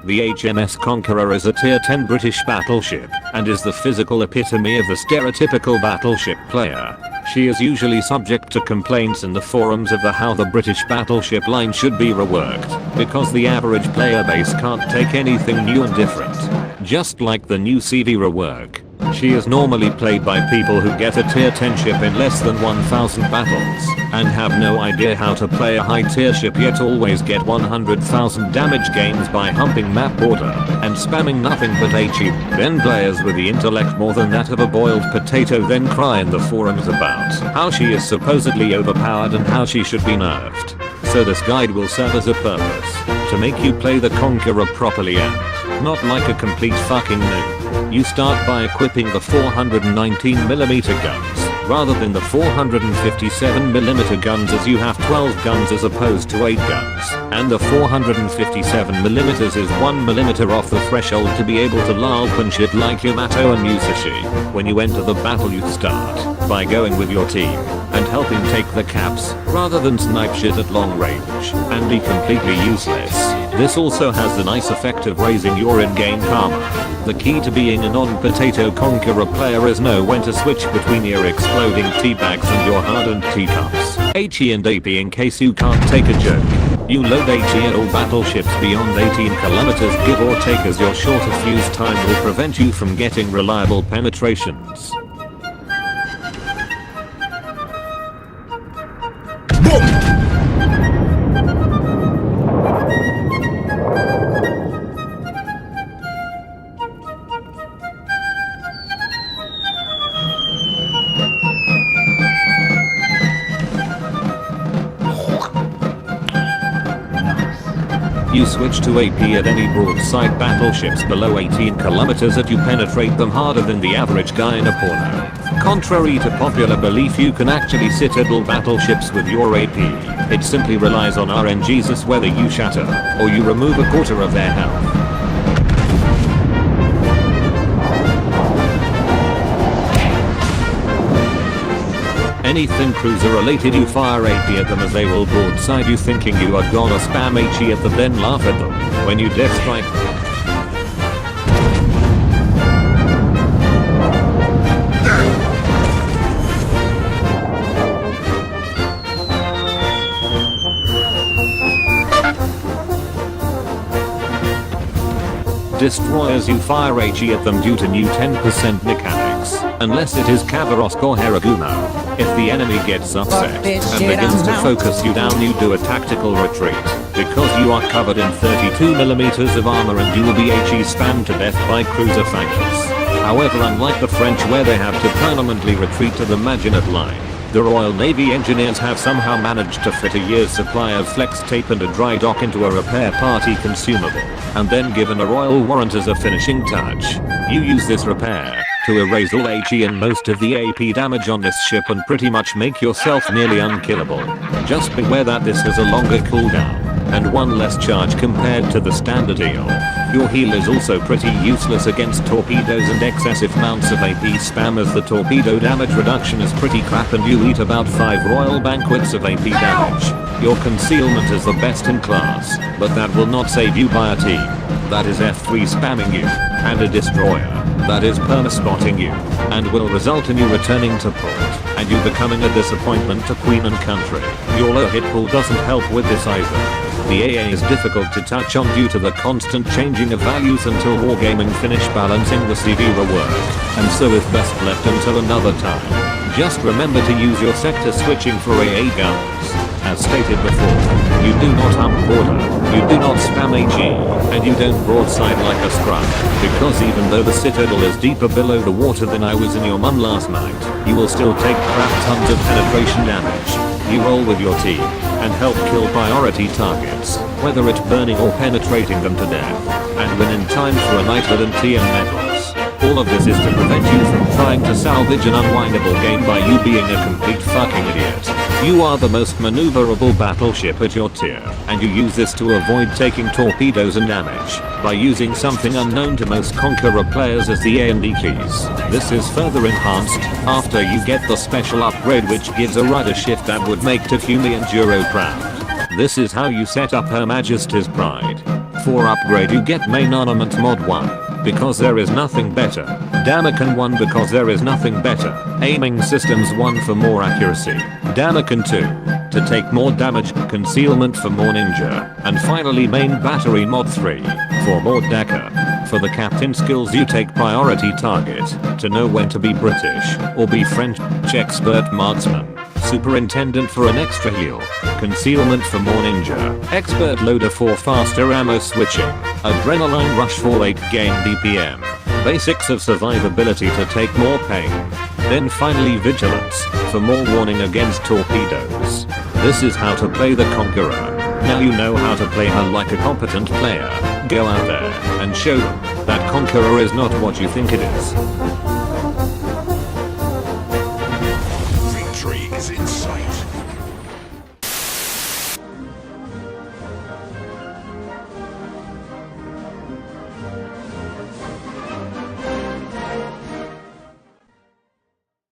The HMS Conqueror is a tier 10 British battleship and is the physical epitome of the stereotypical battleship player. She is usually subject to complaints in the forums of how the British battleship line should be reworked, because the average player base can't take anything new and different. Just like the new CV rework, she is normally played by people who get a tier 10 ship in less than 1000 battles, and have no idea how to play a high tier ship yet always get 100,000 damage gains by humping map border and spamming nothing but HE. Then players with the intellect more than that of a boiled potato then cry in the forums about how she is supposedly overpowered and how she should be nerfed. So this guide will serve as a purpose to make you play the Conqueror properly and not like a complete fucking noob. You start by equipping the 419mm guns rather than the 457mm guns, as you have 12 guns as opposed to 8 guns, and the 457mm is 1mm off the threshold to be able to LARP and shit like Yamato and Musashi. When you enter the battle you start by going with your team and helping take the caps rather than snipe shit at long range and be completely useless. This also has the nice effect of raising your in-game karma. The key to being a non-potato Conqueror player is know when to switch between your exploding teabags and your hardened teacups. HE and AP in case you can't take a joke. You load HE at all battleships beyond 18 kilometers give or take, as your shorter fuse time will prevent you from getting reliable penetrations. You switch to AP at any broadside battleships below 18 kilometers as you penetrate them harder than the average guy in a porno. Contrary to popular belief, you can actually sit at all battleships with your AP. It simply relies on RNGs as whether you shatter or you remove a quarter of their health. Anything cruiser related you fire AP at them as they will broadside you, thinking you are gonna spam HE at them then laugh at them when you death strike. Destroyers you fire HE at them due to new 10% mechanics, unless it is Kavarosk or Haraguna. If the enemy gets upset and begins to focus you down, you do a tactical retreat, because you are covered in 32mm of armor and you will be HE spammed to death by cruiser fighters. However, unlike the French where they have to permanently retreat to the Maginot Line, the Royal Navy engineers have somehow managed to fit a year's supply of flex tape and a dry dock into a repair party consumable, and then given a royal warrant as a finishing touch. You use this repair to erase all HE and most of the AP damage on this ship and pretty much make yourself nearly unkillable. Just beware that this has a longer cooldown and one less charge compared to the standard heal. Your heal is also pretty useless against torpedoes and excessive amounts of AP spam, as the torpedo damage reduction is pretty crap and you eat about 5 royal banquets of AP damage. Your concealment is the best in class, but that will not save you by a team that is F3 spamming you, and a destroyer that is perma-spotting you, and will result in you returning to port and you becoming a disappointment to Queen and country. Your low hit pool doesn't help with this either. The AA is difficult to touch on due to the constant changing of values until Wargaming finish balancing the CV rework, and so is best left until another time. Just remember to use your sector switching for AA guns. As stated before, you do not hump border, you do not spam HE, and you don't broadside like a scrub, because even though the Citadel is deeper below the water than I was in your mum last night, you will still take crap tons of penetration damage. You roll with your team and help kill priority targets, whether it's burning or penetrating them to death, and win in time for a knighthood and TM medals. All of this is to prevent you from trying to salvage an unwindable game by you being a complete fucking idiot. You are the most maneuverable battleship at your tier, and you use this to avoid taking torpedoes and damage by using something unknown to most Conqueror players as the A&D keys. This is further enhanced after you get the special upgrade which gives a rudder shift that would make Takumi and Juro proud. This is how you set up Her Majesty's Pride. For upgrade you get main armament mod 1, because there is nothing better. Damakan 1 because there is nothing better. Aiming systems 1 for more accuracy. Damakan 2 to take more damage. Concealment for more ninja. And finally main battery mod 3 for more Daka. For the captain skills you take priority target to know when to be British or be French expert marksman. Superintendent for an extra heal. Concealment for more ninja. Expert loader for faster ammo switching. Adrenaline rush for 8 gain DPM. Basics of survivability to take more pain. Then finally vigilance for more warning against torpedoes. This is how to play the Conqueror. Now you know how to play her like a competent player. Go out there and show them that Conqueror is not what you think it is.